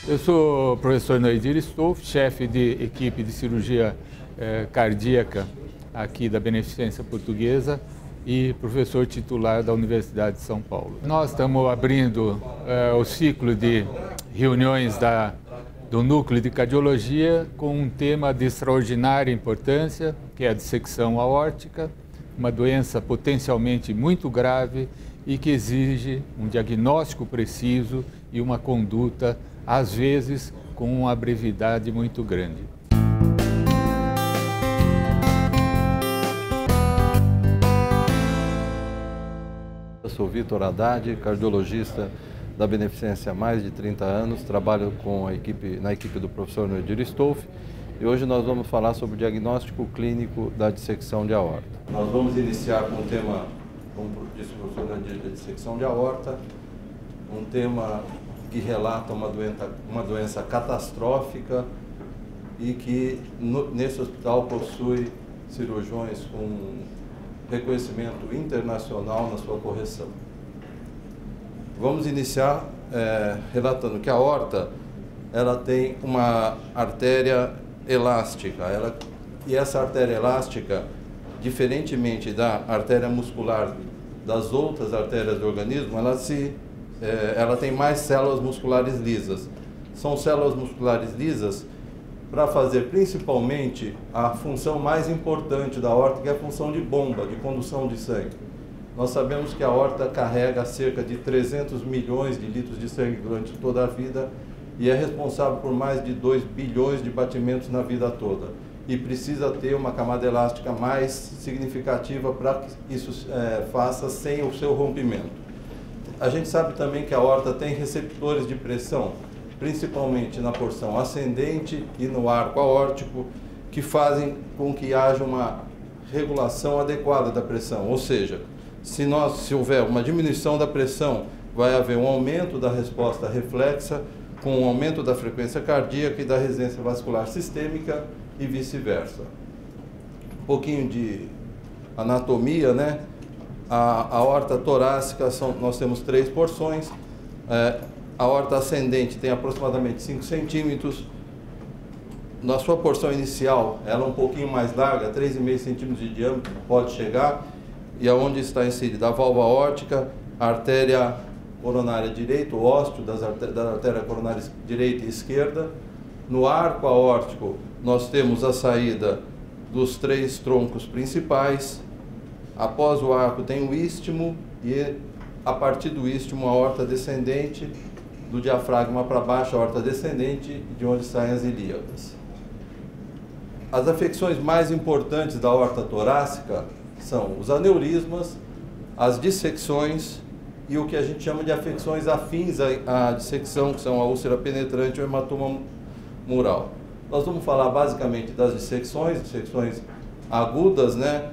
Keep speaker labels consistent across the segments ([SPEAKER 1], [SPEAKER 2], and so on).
[SPEAKER 1] Eu sou o professor Noedir Stolf, chefe de equipe de cirurgia cardíaca aqui da Beneficência Portuguesa e professor titular da Universidade de São Paulo. Nós estamos abrindo o ciclo de reuniões do Núcleo de Cardiologia com um tema de extraordinária importância, que é a dissecção aórtica, uma doença potencialmente muito grave e que exige um diagnóstico preciso e uma conduta, às vezes, com uma brevidade muito grande.
[SPEAKER 2] Eu sou Vitor Haddad, cardiologista da Beneficência há mais de 30 anos, trabalho na equipe do professor Noedir Stolf e hoje nós vamos falar sobre o diagnóstico clínico da dissecção de aorta. Nós vamos iniciar com o tema, como disse o professor Noedir, da dissecção de aorta, um tema que relata uma doença catastrófica e que nesse hospital possui cirurgiões com reconhecimento internacional na sua correção. Vamos iniciar relatando que a aorta ela tem uma artéria elástica e essa artéria elástica, diferentemente da artéria muscular das outras artérias do organismo, ela tem mais células musculares lisas. São células musculares lisas para fazer principalmente a função mais importante da aorta, que é a função de bomba, de condução de sangue. Nós sabemos que a aorta carrega cerca de 300 milhões de litros de sangue durante toda a vida e é responsável por mais de 2 bilhões de batimentos na vida toda. E precisa ter uma camada elástica mais significativa para que isso faça sem o seu rompimento. A gente sabe também que a aorta tem receptores de pressão, principalmente na porção ascendente e no arco aórtico, que fazem com que haja uma regulação adequada da pressão. Ou seja, se houver uma diminuição da pressão, vai haver um aumento da resposta reflexa, com um aumento da frequência cardíaca e da resistência vascular sistêmica e vice-versa. Um pouquinho de anatomia, né? A aorta torácica, nós temos 3 porções. A aorta ascendente tem aproximadamente 5 centímetros. Na sua porção inicial, ela é um pouquinho mais larga, 3,5 centímetros de diâmetro, pode chegar. E aonde está inserida a válvula aórtica, a artéria coronária direita, o ósteo da artéria coronária direita e esquerda. No arco aórtico, nós temos a saída dos 3 troncos principais. Após o arco tem o istmo e a partir do istmo a aorta descendente, do diafragma para baixo a aorta descendente, de onde saem as ilíadas. As afecções mais importantes da aorta torácica são os aneurismas, as dissecções e o que a gente chama de afecções afins à dissecção, que são a úlcera penetrante ou hematoma mural. Nós vamos falar basicamente das dissecções agudas, né?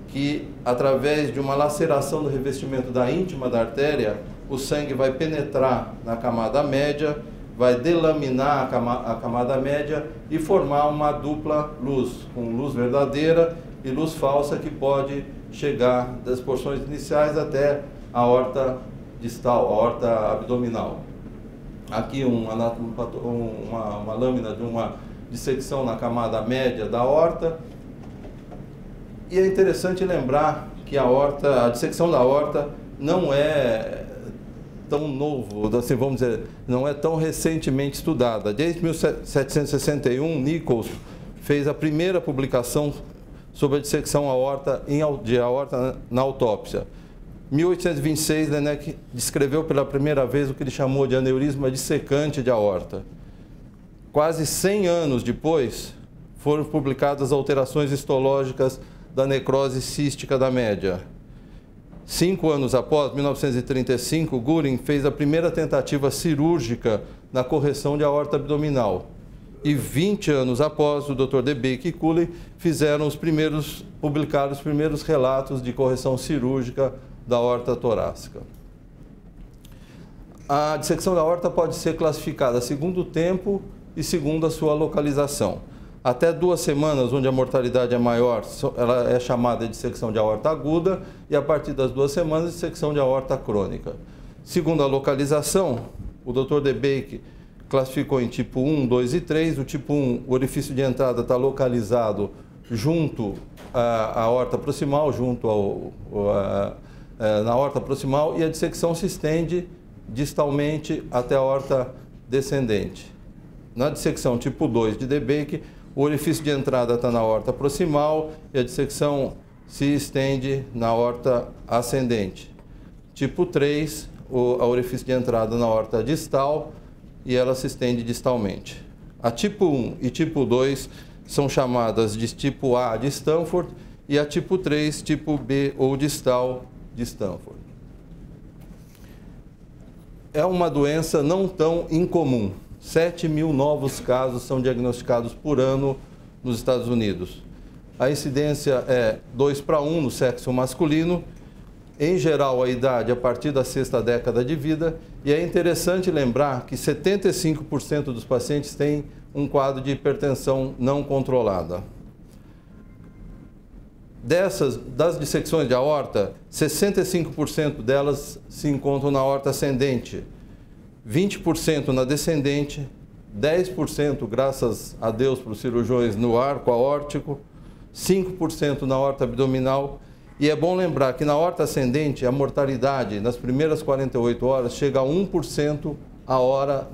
[SPEAKER 2] Que através de uma laceração do revestimento da íntima da artéria, o sangue vai penetrar na camada média, vai delaminar a camada média e formar uma dupla luz, com luz verdadeira e luz falsa, que pode chegar das porções iniciais até a aorta distal, a aorta abdominal. Aqui uma lâmina de uma dissecção na camada média da aorta. E é interessante lembrar que a dissecção da aorta não é tão novo, assim, vamos dizer, não é tão recentemente estudada. Desde 1761, Nichols fez a primeira publicação sobre a dissecção de aorta na autópsia. Em 1826, Laennec descreveu pela primeira vez o que ele chamou de aneurisma dissecante de aorta. Quase 100 anos depois, foram publicadas alterações histológicas da necrose cística da média. 5 anos após, 1935, Gurin fez a primeira tentativa cirúrgica na correção de aorta abdominal. E 20 anos após, o Dr. DeBake e Cooley publicaram os primeiros relatos de correção cirúrgica da aorta torácica. A dissecção da aorta pode ser classificada segundo o tempo e segundo a sua localização. Até 2 semanas, onde a mortalidade é maior, ela é chamada de dissecção de aorta aguda, e a partir das 2 semanas, dissecção de aorta crônica. Segundo a localização, o Dr. DeBake classificou em tipo 1, 2 e 3. O tipo 1, o orifício de entrada está localizado junto à aorta proximal, na aorta proximal, e a dissecção se estende distalmente até a aorta descendente. Na dissecção tipo 2 de DeBake, o orifício de entrada está na aorta proximal e a dissecção se estende na aorta ascendente. Tipo 3, o orifício de entrada na aorta distal e ela se estende distalmente. A tipo 1 e tipo 2 são chamadas de tipo A de Stanford e a tipo 3, tipo B ou distal de Stanford. É uma doença não tão incomum. 7.000 novos casos são diagnosticados por ano nos Estados Unidos. A incidência é 2:1 no sexo masculino. Em geral, a idade a partir da 6ª década de vida. E é interessante lembrar que 75% dos pacientes têm um quadro de hipertensão não controlada. Das dissecções de aorta, 65% delas se encontram na aorta ascendente, 20% na descendente, 10%, graças a Deus para os cirurgiões, no arco aórtico, 5% na aorta abdominal. E é bom lembrar que na aorta ascendente, a mortalidade nas primeiras 48 horas chega a 1% a hora,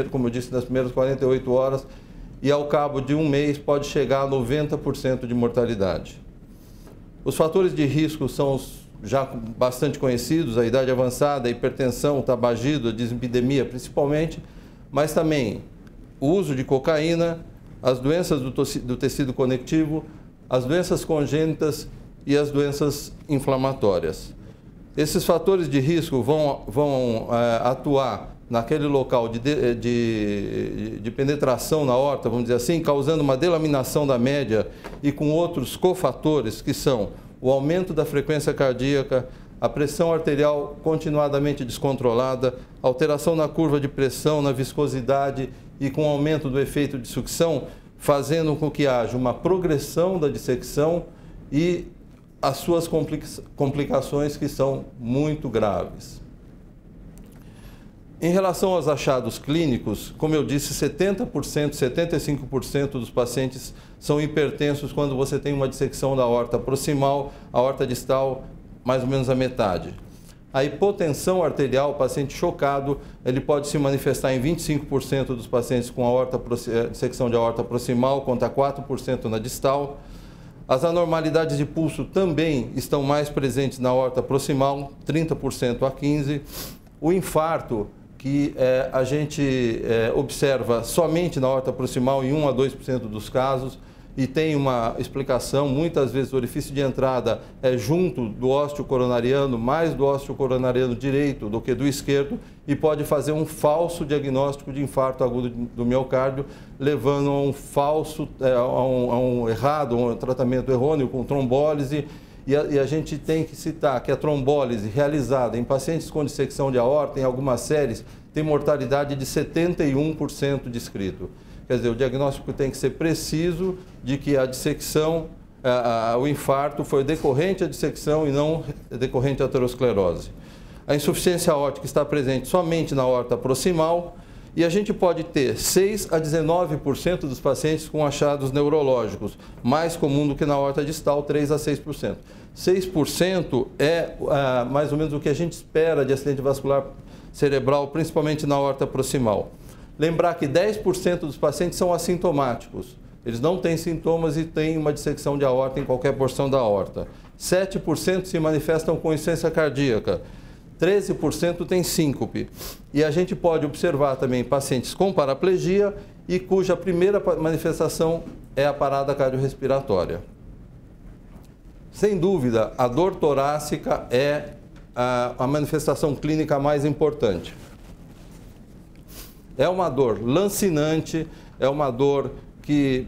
[SPEAKER 2] como eu disse, nas primeiras 48 horas, e ao cabo de um mês pode chegar a 90% de mortalidade. Os fatores de risco são já bastante conhecidos: a idade avançada, a hipertensão, o tabagismo, a dislipidemia principalmente, mas também o uso de cocaína, as doenças do tecido conectivo, as doenças congênitas e as doenças inflamatórias. Esses fatores de risco vão atuar naquele local de penetração na aorta, vamos dizer assim, causando uma delaminação da média e com outros cofatores que são o aumento da frequência cardíaca, a pressão arterial continuadamente descontrolada, alteração na curva de pressão, na viscosidade e com aumento do efeito de sucção, fazendo com que haja uma progressão da dissecção e as suas complicações, que são muito graves. Em relação aos achados clínicos, como eu disse, 70%, 75% dos pacientes são hipertensos quando você tem uma dissecção da aorta proximal, a aorta distal, mais ou menos a metade. A hipotensão arterial, o paciente chocado, ele pode se manifestar em 25% dos pacientes com dissecção de aorta proximal, contra 4% na distal. As anormalidades de pulso também estão mais presentes na aorta proximal, 30% a 15%. O infarto, que a gente observa somente na aorta proximal em 1 a 2% dos casos, e tem uma explicação: muitas vezes o orifício de entrada é junto do ósseo coronariano, mais do ósseo coronariano direito do que do esquerdo, e pode fazer um falso diagnóstico de infarto agudo do miocárdio, levando a um falso, a um tratamento errôneo com trombólise. E a gente tem que citar que a trombólise realizada em pacientes com dissecção de aorta, em algumas séries, tem mortalidade de 71% descrito. Quer dizer, o diagnóstico tem que ser preciso de que a dissecção, o infarto foi decorrente à dissecção e não decorrente à aterosclerose. A insuficiência aórtica está presente somente na aorta proximal e a gente pode ter 6 a 19% dos pacientes com achados neurológicos, mais comum do que na aorta distal, 3 a 6%. 6% é mais ou menos o que a gente espera de acidente vascular cerebral, principalmente na aorta proximal. Lembrar que 10% dos pacientes são assintomáticos. Eles não têm sintomas e têm uma dissecção de aorta em qualquer porção da aorta. 7% se manifestam com insuficiência cardíaca. 13% têm síncope. E a gente pode observar também pacientes com paraplegia e cuja primeira manifestação é a parada cardiorrespiratória. Sem dúvida, a dor torácica é a manifestação clínica mais importante. É uma dor lancinante, é uma dor que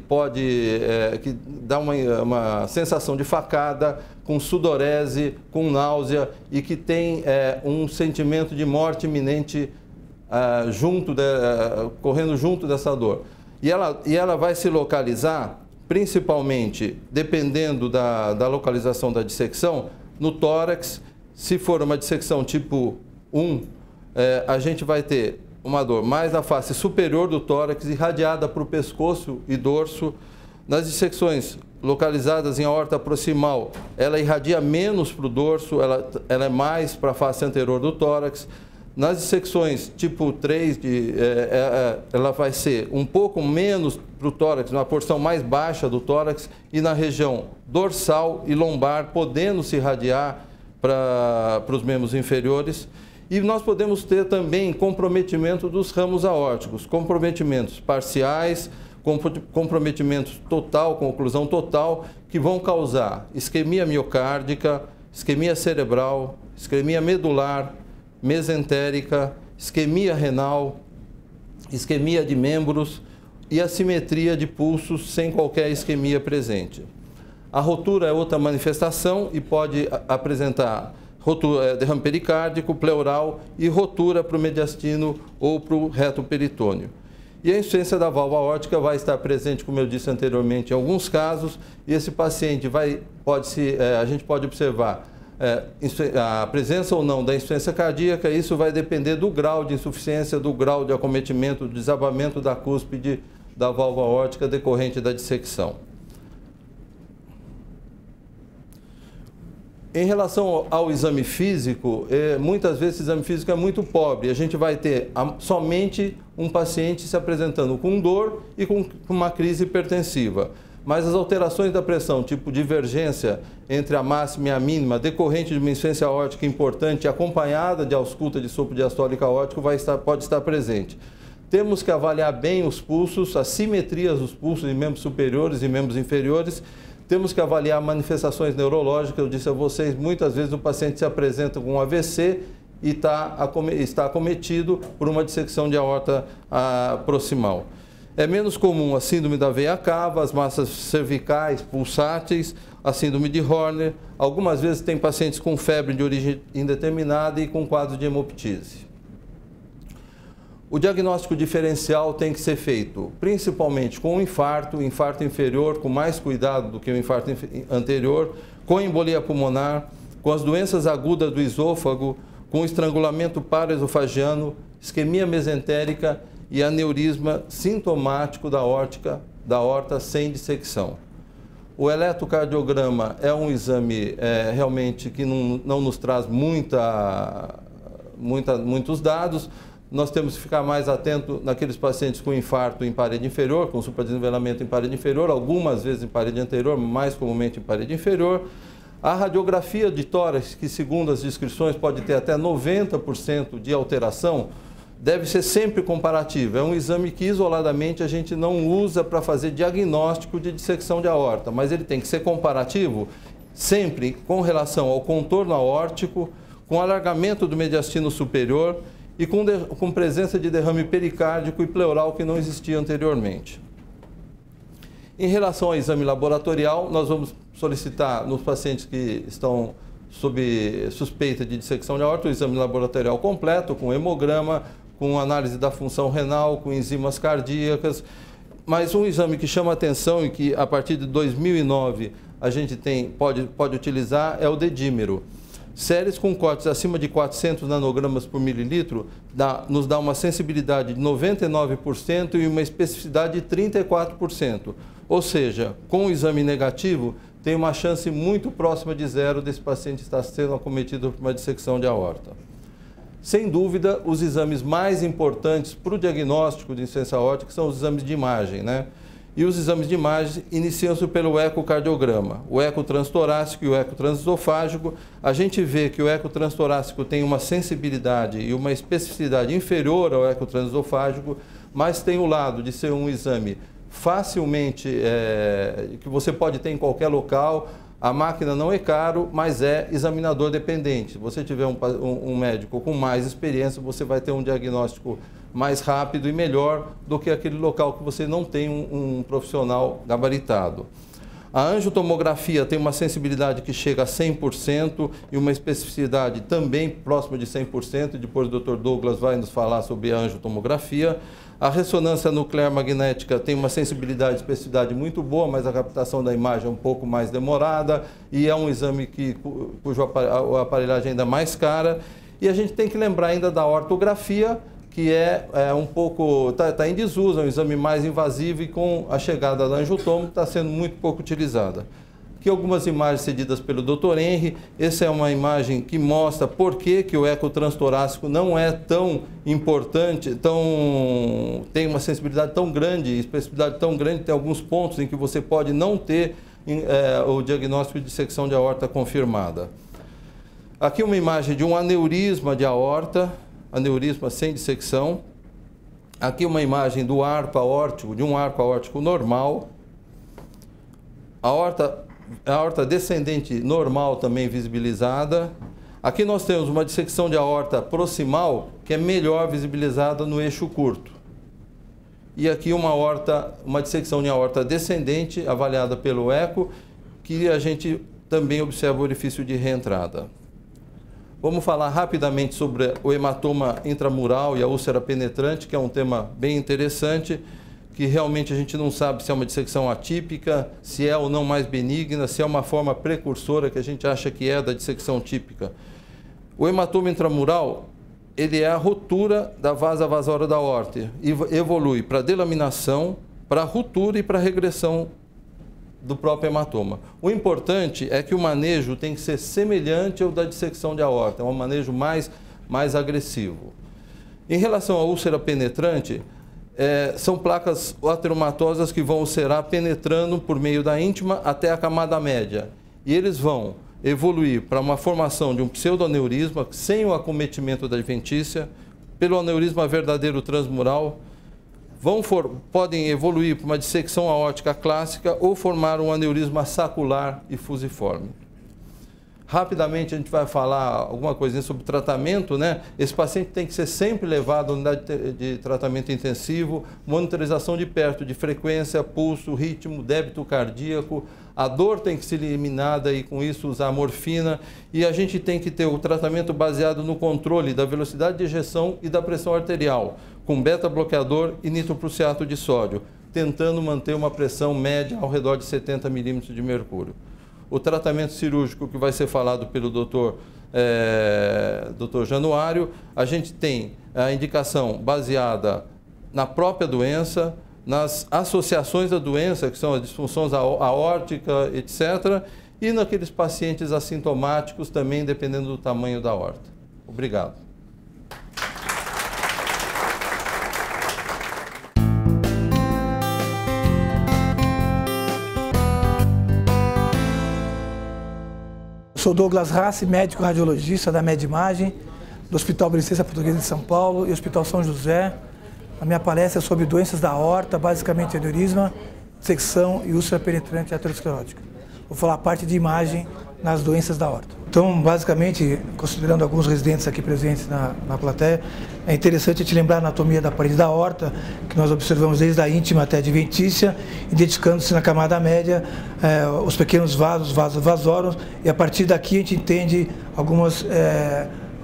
[SPEAKER 2] que dá uma sensação de facada, com sudorese, com náusea e que tem um sentimento de morte iminente correndo junto dessa dor. E ela vai se localizar, principalmente, dependendo da localização da dissecção, no tórax. Se for uma dissecção tipo 1, a gente vai ter mais na face superior do tórax, irradiada para o pescoço e dorso. Nas dissecções localizadas em aorta proximal, ela irradia menos para o dorso, ela é mais para a face anterior do tórax. Nas dissecções tipo 3, ela vai ser um pouco menos para o tórax, na porção mais baixa do tórax, e na região dorsal e lombar, podendo se irradiar para os membros inferiores. E nós podemos ter também comprometimento dos ramos aórticos, comprometimentos parciais, comprometimentos total, com oclusão total, que vão causar isquemia miocárdica, isquemia cerebral, isquemia medular, mesentérica, isquemia renal, isquemia de membros e assimetria de pulsos sem qualquer isquemia presente. A rotura é outra manifestação e pode apresentar derrame pericárdico, pleural e rotura para o mediastino ou para o reto peritônio. E a insuficiência da válvula aórtica vai estar presente, como eu disse anteriormente, em alguns casos, e esse paciente a gente pode observar a presença ou não da insuficiência cardíaca. Isso vai depender do grau de insuficiência, do grau de acometimento, do desabamento da cúspide da válvula aórtica decorrente da dissecção. Em relação ao exame físico, muitas vezes esse exame físico é muito pobre. A gente vai ter somente um paciente se apresentando com dor e com uma crise hipertensiva. Mas as alterações da pressão, tipo divergência entre a máxima e a mínima, decorrente de uma insuficiência aórtica importante, acompanhada de ausculta de sopro diastólico aórtico, pode estar presente. Temos que avaliar bem os pulsos, as simetrias dos pulsos em membros superiores e membros inferiores. Temos que avaliar manifestações neurológicas. Eu disse a vocês, muitas vezes o paciente se apresenta com um AVC e está acometido por uma dissecção de aorta proximal. É menos comum a síndrome da veia cava, as massas cervicais pulsáteis, a síndrome de Horner. Algumas vezes tem pacientes com febre de origem indeterminada e com quadro de hemoptise. O diagnóstico diferencial tem que ser feito principalmente com o infarto inferior, com mais cuidado do que o infarto anterior, com embolia pulmonar, com as doenças agudas do esôfago, com estrangulamento paraesofagiano, isquemia mesentérica e aneurisma sintomático da aorta sem dissecção. O eletrocardiograma é um exame realmente que não nos traz muitos dados. Nós temos que ficar mais atento naqueles pacientes com infarto em parede inferior, com supradesnivelamento em parede inferior, algumas vezes em parede anterior, mais comumente em parede inferior. A radiografia de tórax, que segundo as descrições pode ter até 90% de alteração, deve ser sempre comparativa. É um exame que isoladamente a gente não usa para fazer diagnóstico de dissecção de aorta, mas ele tem que ser comparativo sempre com relação ao contorno aórtico, com alargamento do mediastino superior e com presença de derrame pericárdico e pleural que não existia anteriormente. Em relação ao exame laboratorial, nós vamos solicitar nos pacientes que estão sob suspeita de dissecção de aorta o exame laboratorial completo, com hemograma, com análise da função renal, com enzimas cardíacas. Mas um exame que chama atenção e que a partir de 2009 a gente pode utilizar é o dedímero. Séries com cortes acima de 400 nanogramas por mililitro nos dá uma sensibilidade de 99% e uma especificidade de 34%. Ou seja, com o exame negativo, tem uma chance muito próxima de zero desse paciente estar sendo acometido por uma dissecção de aorta. Sem dúvida, os exames mais importantes para o diagnóstico de insuficiência aórtica são os exames de imagem, né? E os exames de imagem iniciam-se pelo ecocardiograma, o eco transtorácico e o eco transesofágico. A gente vê que o eco transtorácico tem uma sensibilidade e uma especificidade inferior ao eco transesofágico, mas tem o lado de ser um exame facilmente, que você pode ter em qualquer local. A máquina não é caro, mas é examinador dependente. Se você tiver um médico com mais experiência, você vai ter um diagnóstico mais rápido e melhor do que aquele local que você não tem um profissional gabaritado. A angiotomografia tem uma sensibilidade que chega a 100% e uma especificidade também próxima de 100%. Depois o Dr. Douglas vai nos falar sobre a angiotomografia. A ressonância nuclear magnética tem uma sensibilidade e especificidade muito boa, mas a captação da imagem é um pouco mais demorada e é um exame cuja aparelhagem ainda é mais cara. E a gente tem que lembrar ainda da ortografia, que um pouco, está em desuso, é um exame mais invasivo e com a chegada da angiotomo está sendo muito pouco utilizada. Aqui algumas imagens cedidas pelo Dr. Henry. Essa é uma imagem que mostra por que o eco transtorácico não é tão importante, tem uma sensibilidade tão grande, especificidade tão grande, tem alguns pontos em que você pode não ter o diagnóstico de dissecção de aorta confirmada. Aqui uma imagem de um aneurisma de aorta, aneurisma sem dissecção. Aqui uma imagem do arco aórtico, de um arco aórtico normal. A aorta descendente normal também visibilizada. Aqui nós temos uma dissecção de aorta proximal, que é melhor visibilizada no eixo curto. E aqui uma dissecção de aorta descendente, avaliada pelo eco, que a gente também observa o orifício de reentrada. Vamos falar rapidamente sobre o hematoma intramural e a úlcera penetrante, que é um tema bem interessante, que realmente a gente não sabe se é uma dissecção atípica, se é ou não mais benigna, se é uma forma precursora que a gente acha que é da dissecção típica. O hematoma intramural, ele é a ruptura da vasa vasória da aorta e evolui para delaminação, para ruptura e para regressão do próprio hematoma. O importante é que o manejo tem que ser semelhante ao da dissecção de aorta, é um manejo mais agressivo. Em relação à úlcera penetrante, são placas ateromatosas que vão ulcerar penetrando por meio da íntima até a camada média. E eles vão evoluir para uma formação de um pseudoaneurisma sem o acometimento da adventícia, pelo aneurisma verdadeiro transmural, podem evoluir para uma dissecção aórtica clássica ou formar um aneurisma sacular e fusiforme. Rapidamente a gente vai falar alguma coisinha sobre tratamento, né? Esse paciente tem que ser sempre levado à unidade de tratamento intensivo, monitorização de perto de frequência, pulso, ritmo, débito cardíaco, a dor tem que ser eliminada e com isso usar morfina, e a gente tem que ter o tratamento baseado no controle da velocidade de ejeção e da pressão arterial, com beta-bloqueador e nitroprusiato de sódio, tentando manter uma pressão média ao redor de 70 milímetros de mercúrio. O tratamento cirúrgico que vai ser falado pelo Dr. Januário, a gente tem a indicação baseada na própria doença, nas associações da doença, que são as disfunções aórtica, etc., e naqueles pacientes assintomáticos também, dependendo do tamanho da aorta. Obrigado.
[SPEAKER 3] Sou Douglas Rassi, médico radiologista da Medimagem, do Hospital Beneficência Portuguesa de São Paulo e Hospital São José. A minha palestra é sobre doenças da aorta, basicamente aneurisma, dissecção e úlcera penetrante aterosclerótica. Vou falar a parte de imagem nas doenças da aorta. Então, basicamente, considerando alguns residentes aqui presentes na plateia, é interessante te lembrar a anatomia da parede da aorta, que nós observamos desde a íntima até a adventícia, identificando-se na camada média os pequenos vasos vasórum, e a partir daqui a gente entende algumas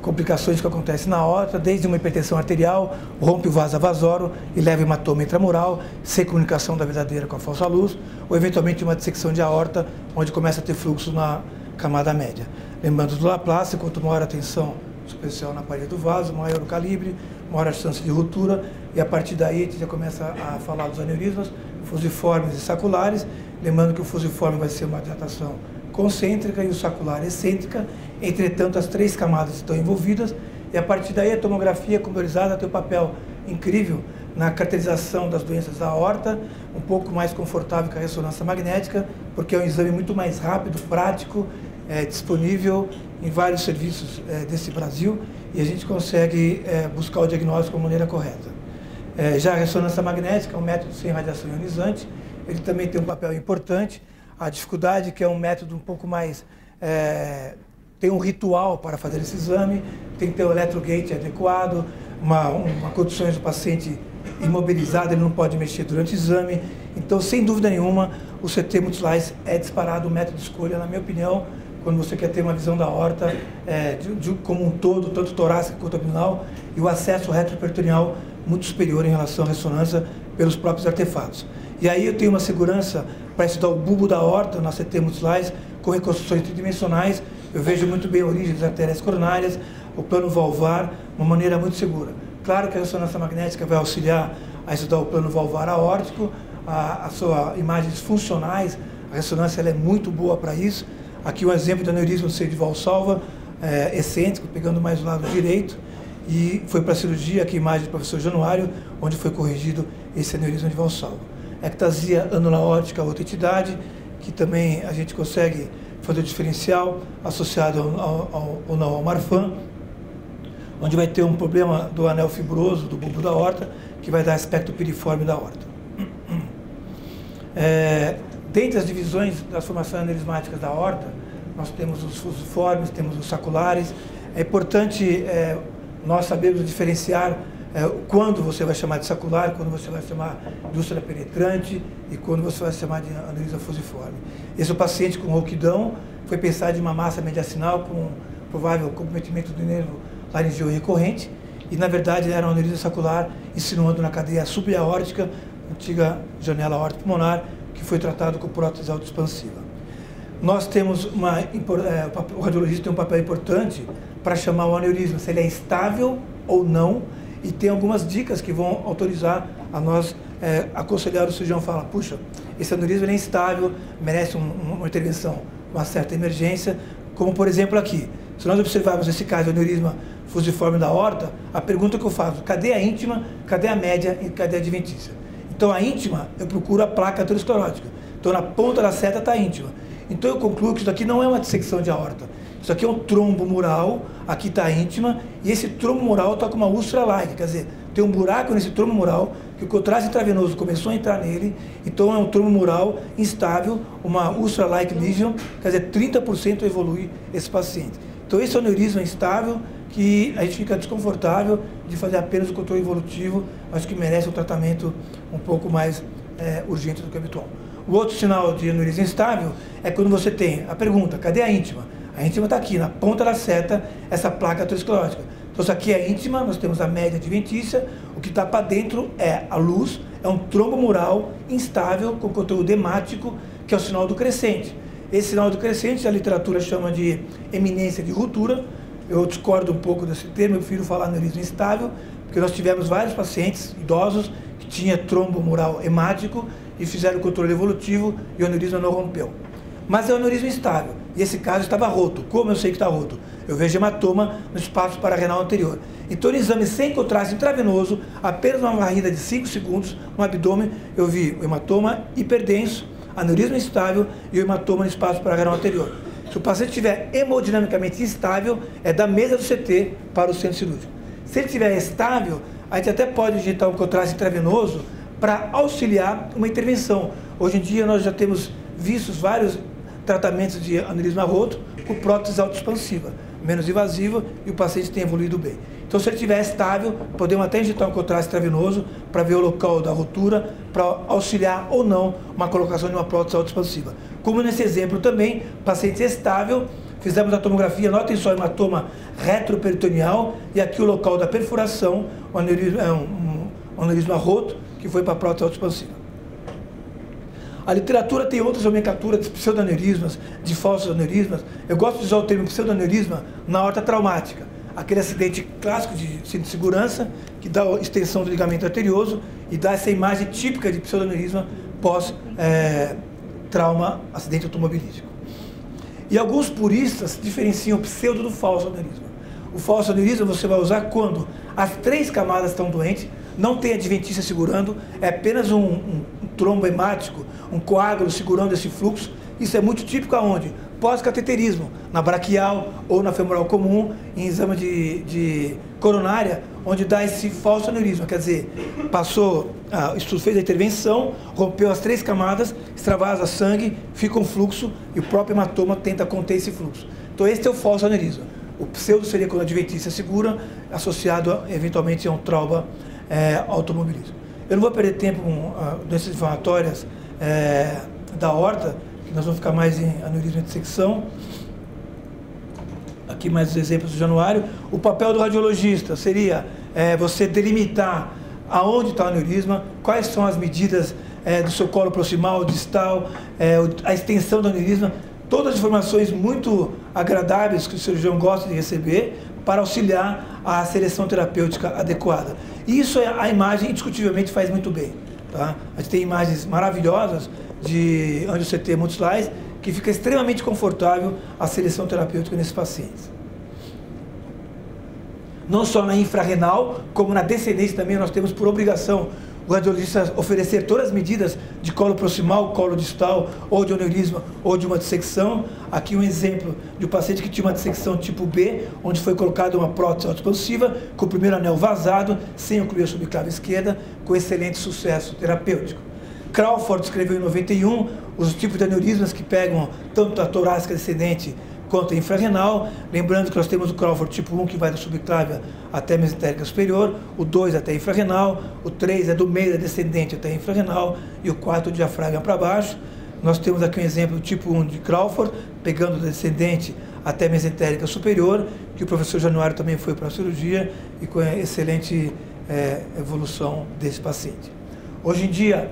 [SPEAKER 3] complicações que acontecem na aorta, desde uma hipertensão arterial, rompe o vaso vasórum e leva hematoma intramural, sem comunicação da verdadeira com a falsa luz, ou eventualmente uma dissecção de aorta, onde começa a ter fluxo na camada média. Lembrando do Laplace, quanto maior a tensão superficial na parede do vaso, maior o calibre, maior a chance de ruptura, e a partir daí a gente já começa a falar dos aneurismas fusiformes e saculares, lembrando que o fusiforme vai ser uma dilatação concêntrica e o sacular excêntrica, entretanto as três camadas estão envolvidas, e a partir daí a tomografia computadorizada tem um papel incrível na caracterização das doenças da aorta, um pouco mais confortável que a ressonância magnética, porque é um exame muito mais rápido, prático, disponível em vários serviços desse Brasil, e a gente consegue buscar o diagnóstico de maneira correta. Já a ressonância magnética é um método sem radiação ionizante, ele também tem um papel importante. A dificuldade que é um método um pouco mais... tem um ritual para fazer esse exame, tem que ter o electrogate adequado, uma condição do paciente imobilizado, ele não pode mexer durante o exame. Então, sem dúvida nenhuma, o CT Multislice é disparado o método de escolha, na minha opinião, quando você quer ter uma visão da aorta como um todo, tanto torácica quanto abdominal, e o acesso retroperitoneal muito superior em relação à ressonância pelos próprios artefatos. E aí eu tenho uma segurança para estudar o bulbo da aorta na CT Multislice com reconstruções tridimensionais. Eu vejo muito bem a origem das artérias coronárias, o plano valvar, uma maneira muito segura. Claro que a ressonância magnética vai auxiliar a estudar o plano valvar aórtico, as suas imagens funcionais, a ressonância ela é muito boa para isso. Aqui um exemplo do aneurisma do seio de Valsalva, excêntrico, pegando mais o lado direito, e foi para a cirurgia, aqui a imagem do professor Januário, onde foi corrigido esse aneurisma de Valsalva. Ectasia anulaórtica, outra entidade, que também a gente consegue fazer o diferencial associado ao Marfan, onde vai ter um problema do anel fibroso, do bulbo da aorta, que vai dar aspecto piriforme da aorta. Dentre as divisões das formações aneurismáticas da aorta, nós temos os fusiformes, temos os saculares. É importante nós sabermos diferenciar quando você vai chamar de sacular, quando você vai chamar de úlcera penetrante e quando você vai chamar de aneurisma fusiforme. Esse é o paciente com rouquidão, foi pensado em uma massa mediastinal com provável comprometimento do nervo laringeu recorrente, e na verdade era uma aneurisma sacular insinuando na cadeia subaórtica, antiga janela aórtica pulmonar, que foi tratado com prótese autoexpansiva. Nós temos o radiologista tem um papel importante para chamar o aneurisma, se ele é estável ou não, e tem algumas dicas que vão autorizar a nós aconselhar o cirurgião, fala, puxa, esse aneurisma ele é instável, merece uma intervenção com uma certa emergência, como por exemplo aqui. Se nós observarmos esse caso de aneurisma fusiforme da aorta, a pergunta que eu faço, cadê a íntima, cadê a média e cadê a adventícia? Então a íntima, eu procuro a placa aterosclerótica. Então na ponta da seta está a íntima. Então eu concluo que isso daqui não é uma dissecção de aorta. Isso aqui é um trombo mural, aqui está a íntima, e esse trombo mural está com uma úlcera-like, quer dizer, tem um buraco nesse trombo mural, que o contraste intravenoso começou a entrar nele, então é um trombo mural instável, uma úlcera-like lesion, quer dizer, 30% evolui esse paciente. Então esse é um aneurisma instável, que a gente fica desconfortável de fazer apenas o controle evolutivo, mas que merece um tratamento um pouco mais urgente do que habitual. O outro sinal de aneurisma instável é quando você tem a pergunta, cadê a íntima? A íntima está aqui, na ponta da seta, essa placa aterosclerótica. Então isso aqui é a íntima, nós temos a média adventícia, o que está para dentro é a luz, é um trombo mural instável com conteúdo hemático, que é o sinal do crescente. Esse sinal do crescente a literatura chama de eminência de ruptura. Eu discordo um pouco desse termo, eu prefiro falar aneurisma instável, porque nós tivemos vários pacientes idosos que tinham trombo mural hemático e fizeram o controle evolutivo e o aneurisma não rompeu. Mas é um aneurisma instável, e esse caso estava roto. Como eu sei que está roto? Eu vejo hematoma no espaço pararenal anterior. Então, no exame sem contraste intravenoso, apenas uma varrida de 5 segundos no abdômen, eu vi o hematoma hiperdenso, aneurisma instável e o hematoma no espaço pararenal anterior. Se o paciente estiver hemodinamicamente instável, é da mesa do CT para o centro cirúrgico. Se ele estiver estável, a gente até pode injetar um contraste intravenoso para auxiliar uma intervenção. Hoje em dia nós já temos visto vários tratamentos de aneurisma roto com prótese autoexpansiva, menos invasiva, e o paciente tem evoluído bem. Então, se ele estiver estável, podemos até injetar um contraste intravenoso para ver o local da ruptura, para auxiliar ou não uma colocação de uma prótese autoexpansiva. Como nesse exemplo também, paciente estável, fizemos a tomografia, notem só o hematoma retroperitoneal e aqui o local da perfuração, um aneurisma roto, que foi para a prótese autoexpansiva. A literatura tem outras nomenclaturas de pseudoaneurismas, de falsos aneurismas. Eu gosto de usar o termo pseudoaneurisma na aorta traumática. Aquele acidente clássico de cinto de segurança, que dá a extensão do ligamento arterioso e dá essa imagem típica de pseudoaneurisma pós-trauma, acidente automobilístico. E alguns puristas diferenciam o pseudo do falso aneurisma. O falso aneurisma você vai usar quando as 3 camadas estão doentes, não tem adventícia segurando, é apenas um trombo hemático, um coágulo segurando esse fluxo. Isso é muito típico aonde? Pós-cateterismo, na braquial ou na femoral comum, em exame de coronária, onde dá esse falso aneurisma, quer dizer, passou, o estudo fez a intervenção, rompeu as 3 camadas, extravasa sangue, fica um fluxo e o próprio hematoma tenta conter esse fluxo. Então esse é o falso aneurisma. O pseudo seria quando a adventícia segura, associado eventualmente a um trauma automobilismo. Eu não vou perder tempo com doenças inflamatórias da aorta, que nós vamos ficar mais em aneurisma de dissecção. Aqui mais os exemplos do Januário. O papel do radiologista seria você delimitar aonde está o aneurisma, quais são as medidas do seu colo proximal, distal, a extensão do aneurisma. todas as informações muito agradáveis que o cirurgião gosta de receber para auxiliar a seleção terapêutica adequada. E isso a imagem indiscutivelmente faz muito bem. Tá? A gente tem imagens maravilhosas de angiocentese multislide que fica extremamente confortável a seleção terapêutica nesses pacientes. Não só na infrarrenal, como na descendente também nós temos por obrigação o radiologista oferecer todas as medidas de colo proximal, colo distal, ou de aneurisma, ou de uma dissecção. Aqui um exemplo de um paciente que tinha uma dissecção tipo B, onde foi colocada uma prótese autoexpansiva, com o primeiro anel vazado, sem ocluir a subclave esquerda, com excelente sucesso terapêutico. Crawford escreveu em 91 os tipos de aneurismas que pegam tanto a torácica descendente quanto a infrarrenal, lembrando que nós temos o Crawford tipo 1 que vai da subclávia até a mesentérica superior, o 2 até a infrarrenal, o 3 é do meio da descendente até a infrarrenal e o 4 o diafragma para baixo. Nós temos aqui um exemplo do tipo 1 de Crawford, pegando da descendente até a mesentérica superior, que o professor Januário também foi para a cirurgia e com excelente evolução desse paciente. Hoje em dia,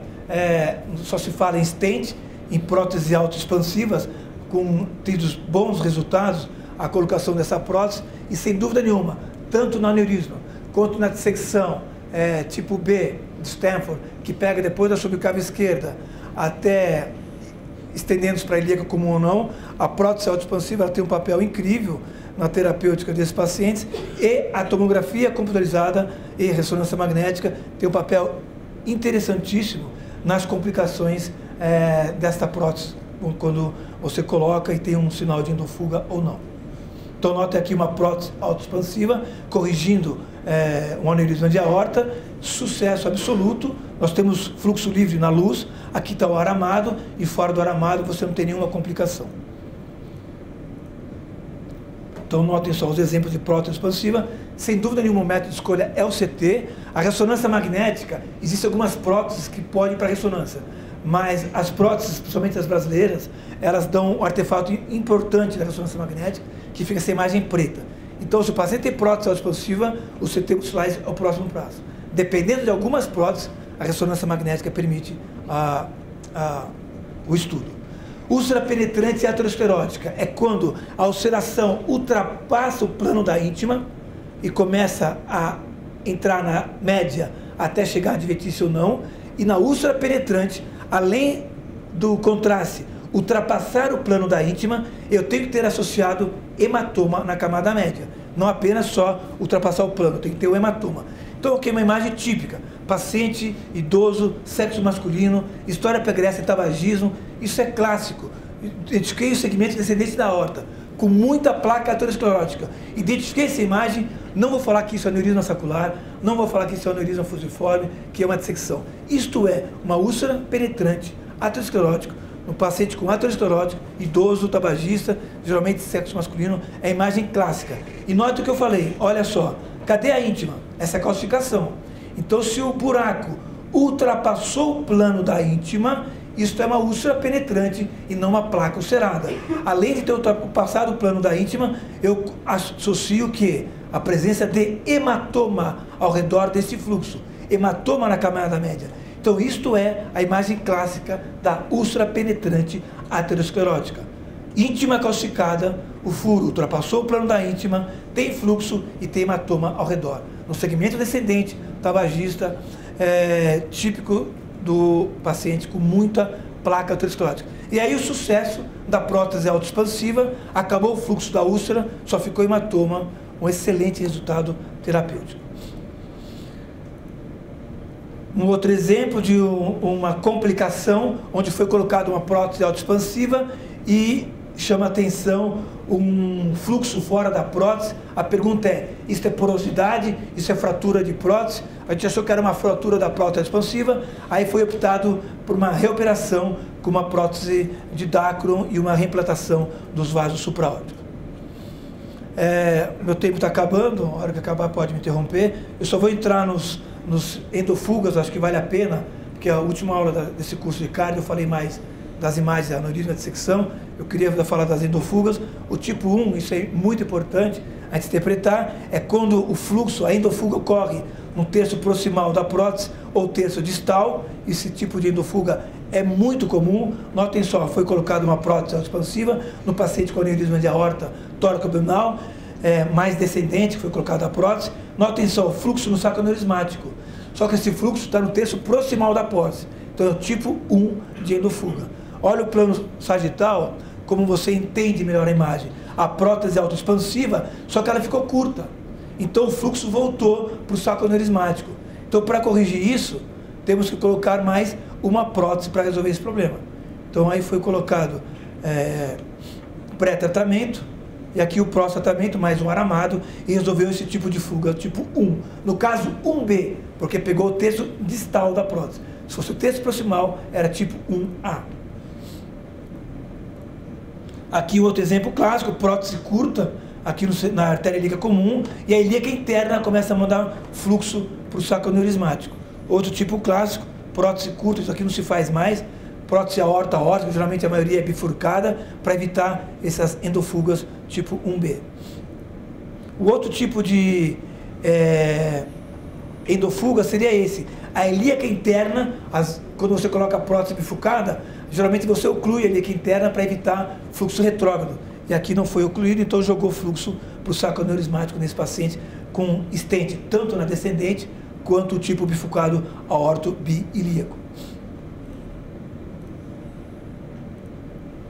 [SPEAKER 3] só se fala em stent, em próteses autoexpansivas, com tidos bons resultados a colocação dessa prótese e sem dúvida nenhuma, tanto no aneurisma quanto na dissecção tipo B de Stanford, que pega depois da subclave esquerda até estendendo-se para a ilíaca comum ou não, a prótese autoexpansiva tem um papel incrível na terapêutica desses pacientes e a tomografia computadorizada e ressonância magnética tem um papel interessantíssimo nas complicações desta prótese, quando você coloca e tem um sinal de endofuga ou não. Então, nota aqui uma prótese autoexpansiva, corrigindo um aneurisma de aorta, sucesso absoluto, nós temos fluxo livre na luz, aqui está o aramado, e fora do aramado você não tem nenhuma complicação. Então, notem só os exemplos de prótese expansiva, sem dúvida nenhuma o método de escolha é o CT, a ressonância magnética, existem algumas próteses que podem ir para a ressonância, mas as próteses, principalmente as brasileiras, elas dão um artefato importante da ressonância magnética, que fica essa imagem preta. Então, se o paciente tem prótese autoexpansiva, o CT multislide é o próximo passo. Dependendo de algumas próteses, a ressonância magnética permite o estudo. Úlcera penetrante aterosclerótica é quando a ulceração ultrapassa o plano da íntima e começa a entrar na média até chegar à adventícia ou não, e na úlcera penetrante, além do contraste ultrapassar o plano da íntima, eu tenho que ter associado hematoma na camada média, não apenas só ultrapassar o plano, tem que ter o hematoma. Então, aqui é uma imagem típica, paciente, idoso, sexo masculino, história pregressa e tabagismo, isso é clássico. Identifiquei o segmento descendente da aorta, com muita placa aterosclerótica. Identifiquei essa imagem, não vou falar que isso é aneurisma saccular, não vou falar que isso é aneurisma fusiforme, que é uma dissecção. Isto é uma úlcera penetrante aterosclerótica, no paciente com aterosclerótica, idoso, tabagista, geralmente sexo masculino, é a imagem clássica. E note o que eu falei, olha só, cadê a íntima? Essa é a calcificação. Então, se o buraco ultrapassou o plano da íntima, isso é uma úlcera penetrante e não uma placa ulcerada. Além de ter ultrapassado o plano da íntima, eu associo que a presença de hematoma ao redor desse fluxo, hematoma na camada média. Então, isto é a imagem clássica da úlcera penetrante aterosclerótica. Íntima calcificada, o furo ultrapassou o plano da íntima, tem fluxo e tem hematoma ao redor. No segmento descendente, tabagista, típico do paciente com muita placa aterosclerótica. E aí o sucesso da prótese autoexpansiva, acabou o fluxo da úlcera, só ficou hematoma, um excelente resultado terapêutico. Um outro exemplo de uma complicação, onde foi colocada uma prótese autoexpansiva e chama atenção um fluxo fora da prótese. A pergunta é, isso é porosidade? Isso é fratura de prótese? A gente achou que era uma fratura da prótese expansiva, aí foi optado por uma reoperação com uma prótese de Dacron e uma reimplantação dos vasos supraórticos. Meu tempo está acabando, a hora que acabar pode me interromper. Eu só vou entrar nos endofugas, acho que vale a pena, porque a última aula desse curso de cardio eu falei mais das imagens de aneurisma de dissecção, eu queria falar das endofugas. O tipo 1, isso é muito importante a gente interpretar, é quando o fluxo, a endofuga ocorre no terço proximal da prótese ou terço distal. Esse tipo de endofuga é muito comum. Notem só, foi colocada uma prótese expansiva no paciente com aneurisma de aorta tóraco-abdominal, mais descendente, que foi colocada a prótese. Notem só, o fluxo no saco aneurismático. Só que esse fluxo está no terço proximal da apóstase. Então é o tipo 1 de endofuga. Olha o plano sagital, como você entende melhor a imagem. A prótese é autoexpansiva, só que ela ficou curta. Então o fluxo voltou para o saco aneurismático. Então, para corrigir isso, temos que colocar mais uma prótese para resolver esse problema. Então aí foi colocado pré-tratamento, e aqui o pós-tratamento, mais um aramado, e resolveu esse tipo de fuga, tipo 1. No caso 1B, porque pegou o terço distal da prótese. Se fosse o terço proximal, era tipo 1A. Aqui outro exemplo clássico, prótese curta, aqui na artéria ilíaca comum, e a ilíaca interna começa a mandar fluxo para o saco aneurismático. Outro tipo clássico, prótese curta, isso aqui não se faz mais, prótese aorta-órtica, geralmente a maioria é bifurcada, para evitar essas endofugas tipo 1B. O outro tipo de endofuga seria esse. A ilíaca interna, quando você coloca a prótese bifurcada, geralmente você oclui a ilíaca interna para evitar fluxo retrógrado. E aqui não foi ocluído, então jogou fluxo para o saco aneurismático nesse paciente com stent tanto na descendente quanto o tipo bifurcado aorto-biilíaco.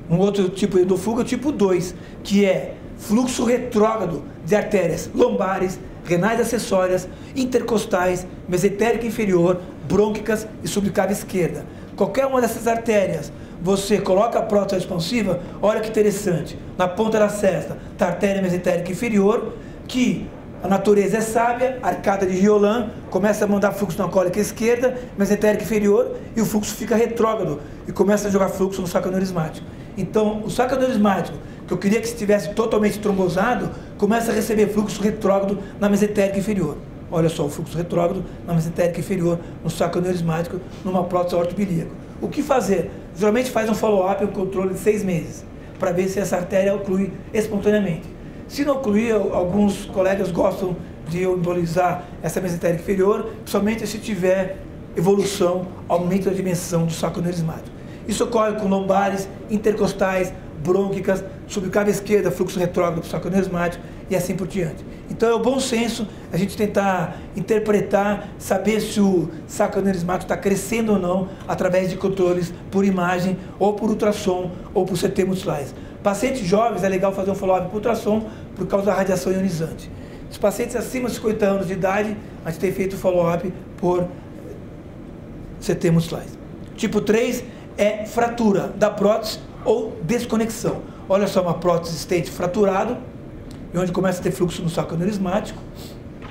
[SPEAKER 3] Um outro tipo de endofuga, tipo 2, que é fluxo retrógrado de artérias lombares, renais acessórias, intercostais, mesentérica inferior, brônquicas e subclave esquerda. Qualquer uma dessas artérias, você coloca a prótese expansiva, olha que interessante, na ponta da cesta está a artéria mesentérica inferior, que a natureza é sábia, arcada de Riolan, começa a mandar fluxo na cólica esquerda, mesentérica inferior, e o fluxo fica retrógrado e começa a jogar fluxo no saco aneurismático. Então, o saco aneurismático, que eu queria que estivesse totalmente trombosado, começa a receber fluxo retrógrado na mesentérica inferior. Olha só, o fluxo retrógrado na mesentérica inferior, no saco aneurismático, numa prótese aorto-bilíaca. O que fazer? Geralmente faz um follow-up, um controle de 6 meses, para ver se essa artéria oclui espontaneamente. Se não ocluir, alguns colegas gostam de embolizar essa mesentérica inferior, principalmente se tiver evolução, aumento da dimensão do saco aneurismático. Isso ocorre com lombares, intercostais, brônquicas, subclave esquerda, fluxo retrógrado para o saco aneurismático e assim por diante. Então é o bom senso a gente tentar interpretar, saber se o saco aneurismático está crescendo ou não através de controles por imagem, ou por ultrassom, ou por CT multislide. Pacientes jovens é legal fazer um follow-up por ultrassom por causa da radiação ionizante. Os pacientes acima de 50 anos de idade, a gente tem feito follow-up por CT multislide. Tipo 3 é fratura da prótese ou desconexão. Olha só, uma prótese stent fraturado, e onde começa a ter fluxo no saco aneurismático.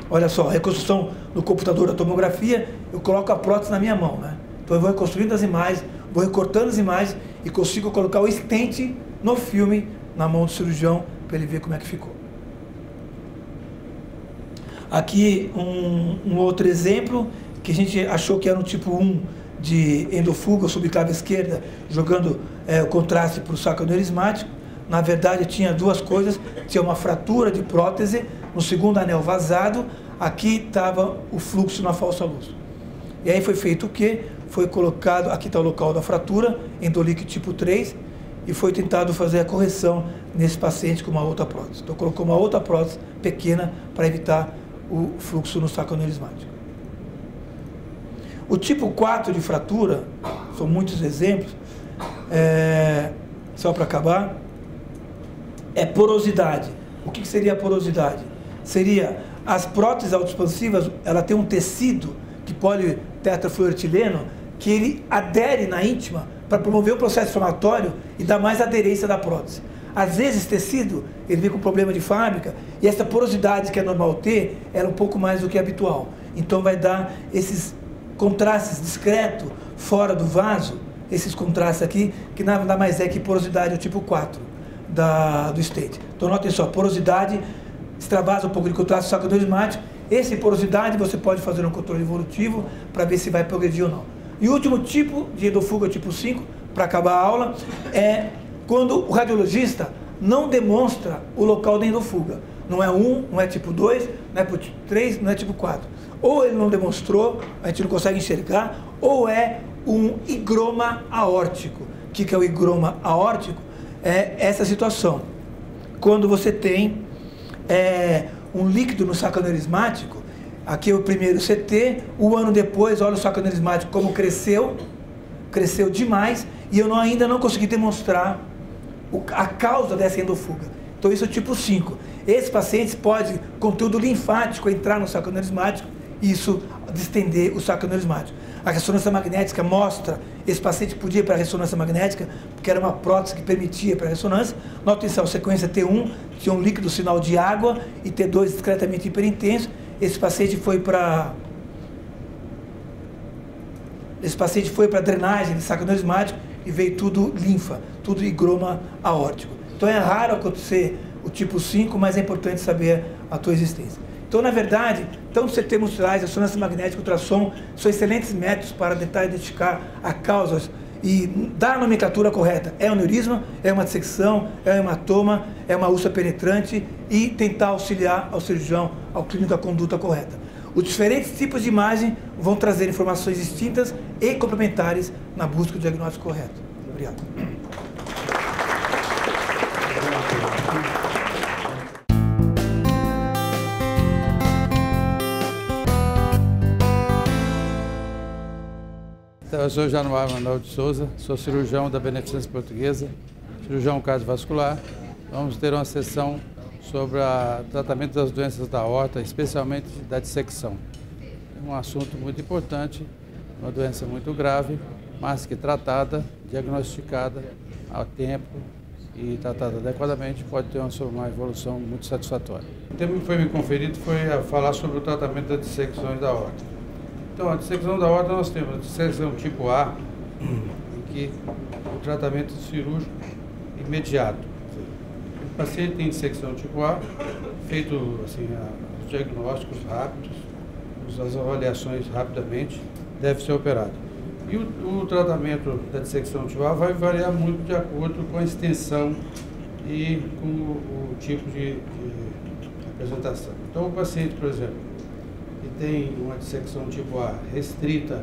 [SPEAKER 3] Olha só, reconstrução no computador da tomografia, eu coloco a prótese na minha mão, né? Então eu vou reconstruindo as imagens, vou recortando as imagens e consigo colocar o stent no filme, na mão do cirurgião, para ele ver como é que ficou. Aqui um outro exemplo, que a gente achou que era um tipo 1 de endofuga, subclave esquerda, jogando o contraste para o saco aneurismático. Na verdade, tinha duas coisas, tinha uma fratura de prótese, no segundo anel vazado, aqui estava o fluxo na falsa luz. E aí foi feito o quê? Foi colocado, aqui está o local da fratura, endolíquido tipo 3, e foi tentado fazer a correção nesse paciente com uma outra prótese. Então colocou uma outra prótese pequena para evitar o fluxo no saco aneurismático. O tipo 4 de fratura, são muitos exemplos, só para acabar, é porosidade. O que seria a porosidade? Seria as próteses autoexpansivas, ela tem um tecido de politetrafluoretileno que ele adere na íntima para promover o processo inflamatório e dar mais aderência da prótese. Às vezes esse tecido, ele vem com problema de fábrica e essa porosidade que é normal ter, ela é um pouco mais do que habitual. Então vai dar esses contrastes discretos fora do vaso, esses contrastes aqui, que nada mais é que porosidade do tipo 4 do stent. Então notem só, porosidade, extravasa um pouco de contraste do saco aneurismático. Essa porosidade você pode fazer um controle evolutivo para ver se vai progredir ou não. E o último tipo de endofuga, tipo 5, para acabar a aula, é quando o radiologista não demonstra o local da endofuga. Não é 1, não é tipo 2, não é tipo 3, não é tipo 4. Ou ele não demonstrou, a gente não consegue enxergar, ou é um higroma aórtico. O que é o higroma aórtico? É essa situação. Quando você tem um líquido no saco aneurismático, aqui é o primeiro CT, um ano depois, olha o saco aneurismático como cresceu demais, e eu ainda não consegui demonstrar a causa dessa endofuga. Então isso é o tipo 5. Esses pacientes podem, conteúdo linfático, entrar no saco aneurismático e isso distender o saco aneurismático. A ressonância magnética mostra, esse paciente podia ir para a ressonância magnética, porque era uma prótese que permitia para a ressonância. Nota atenção, sequência T1, tinha um líquido sinal de água, e T2 discretamente hiperintenso. Esse paciente foi para drenagem de saco aneurismático e veio tudo linfa, tudo higroma aórtico. Então é raro acontecer o tipo 5, mas é importante saber a tua existência. Então, na verdade, tanto CT musculares, ressonância magnética, ultrassom, são excelentes métodos para tentar identificar a causa e dar a nomenclatura correta. É um aneurisma, é uma dissecção, é um hematoma, é uma úlcera penetrante, e tentar auxiliar ao cirurgião, ao clínico, a conduta correta. Os diferentes tipos de imagem vão trazer informações distintas e complementares na busca do diagnóstico correto. Obrigado.
[SPEAKER 4] Eu sou Januário Manuel de Souza, sou cirurgião da Beneficência Portuguesa, cirurgião cardiovascular. Vamos ter uma sessão sobre o tratamento das doenças da aorta, especialmente da dissecção. É um assunto muito importante, uma doença muito grave, mas que tratada, diagnosticada a tempo e tratada adequadamente pode ter uma evolução muito satisfatória. O tema que foi me conferido foi a falar sobre o tratamento das dissecções da aorta. Então, a dissecção da aorta nós temos a dissecção tipo A, em que o tratamento cirúrgico imediato. O paciente tem dissecção tipo A, feito assim, os diagnósticos rápidos, as avaliações rapidamente, deve ser operado. E o tratamento da dissecção tipo A vai variar muito de acordo com a extensão e com o tipo de apresentação. Então, o paciente, por exemplo, que tem uma dissecção tipo A restrita,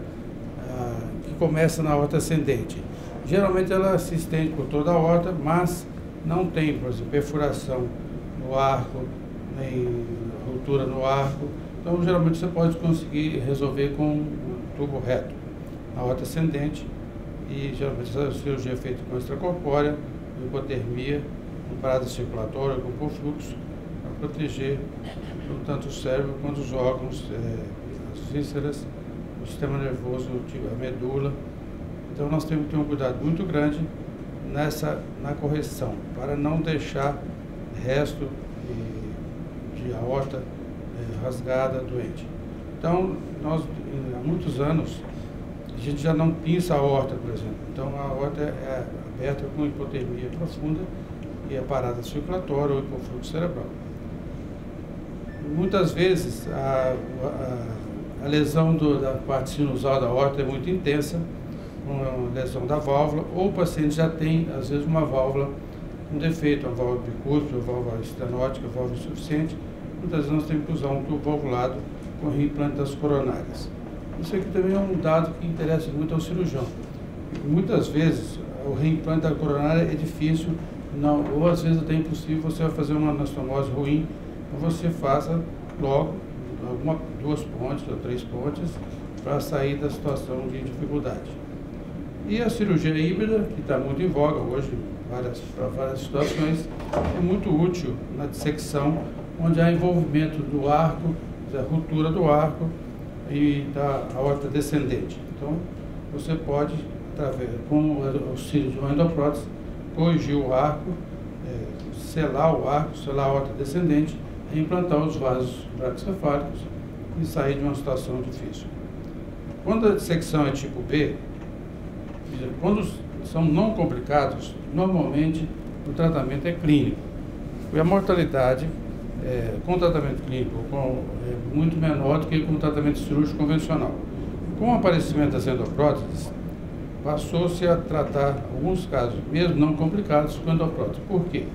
[SPEAKER 4] que começa na aorta ascendente. Geralmente ela se estende por toda a aorta, mas não tem, por exemplo, perfuração no arco, nem ruptura no arco. Então, geralmente você pode conseguir resolver com um tubo reto na aorta ascendente, e geralmente essa cirurgia é feita com extracorpórea, hipotermia, com parada circulatória, com perfluxo, para proteger tanto o cérebro quanto os órgãos, as vísceras, o sistema nervoso, a medula. Então nós temos que ter um cuidado muito grande na correção, para não deixar resto de aorta rasgada, doente. Então, nós, há muitos anos, a gente já não pinça a aorta, por exemplo. Então, a aorta é aberta com hipotermia profunda e a parada circulatória ou hipofluxo cerebral. Muitas vezes, a lesão da parte sinusal da aorta é muito intensa, uma lesão da válvula, ou o paciente já tem, às vezes, uma válvula com defeito, uma válvula bicúspide, uma válvula estenótica, uma válvula insuficiente. Muitas vezes nós temos que usar um tubo valvulado com reimplante das coronárias. Isso aqui também é um dado que interessa muito ao cirurgião. Muitas vezes, o reimplante da coronária é difícil, ou às vezes até impossível, você vai fazer uma anastomose ruim, ou você faça logo duas pontes ou 3 pontes para sair da situação de dificuldade. E a cirurgia híbrida, que está muito em voga hoje, para várias situações, é muito útil na dissecção, onde há envolvimento do arco, da ruptura do arco e da aorta descendente. Então, você pode, com o auxílio de uma endoprótese, corrigir o arco, selar o arco, selar a aorta descendente, implantar os vasos braquicefálicos e sair de uma situação difícil. Quando a dissecção é tipo B, quando são não complicados, normalmente o tratamento é clínico. E a mortalidade com tratamento clínico é muito menor do que com o tratamento cirúrgico convencional. Com o aparecimento das endopróteses, passou-se a tratar alguns casos, mesmo não complicados, com endoprótese. Por quê?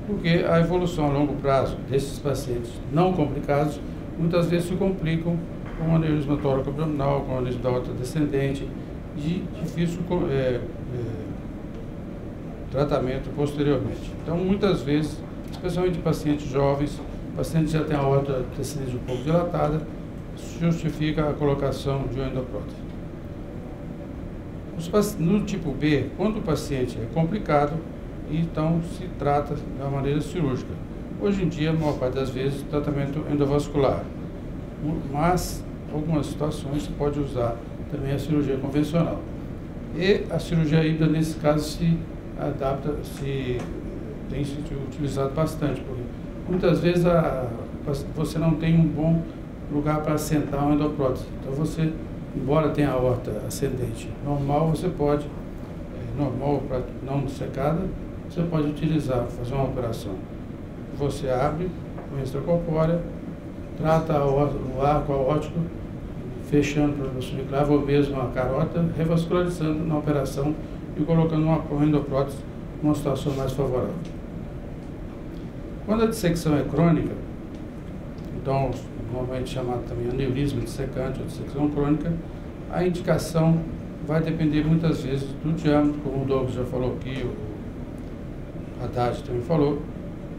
[SPEAKER 4] Porque a evolução a longo prazo desses pacientes não complicados, muitas vezes se complicam com aneurisma tóraco-abdominal, com aneurisma da aorta descendente, de difícil tratamento posteriormente. Então, muitas vezes, especialmente pacientes jovens, pacientes que já têm a aorta descendente um pouco dilatada, justifica a colocação de uma endoprótese. No tipo B, quando o paciente é complicado, então se trata da maneira cirúrgica. Hoje em dia, a maior parte das vezes, tratamento endovascular. Mas, em algumas situações, se pode usar também a cirurgia convencional. E a cirurgia híbrida, nesse caso, se adapta, tem sido utilizado bastante, porque muitas vezes você não tem um bom lugar para assentar uma endoprótese. Então você, embora tenha a aorta ascendente normal, você pode, normal para não dissecada, você pode utilizar, fazer uma operação. Você abre com extracorpórea, trata o arco aórtico, fechando para o subclave ou mesmo a carota, revascularizando na operação e colocando uma endoprótese numa situação mais favorável. Quando a dissecção é crônica, então normalmente chamado também aneurisma dissecante ou dissecção crônica, a indicação vai depender muitas vezes do diâmetro, como o Douglas já falou aqui, o Haddad também falou,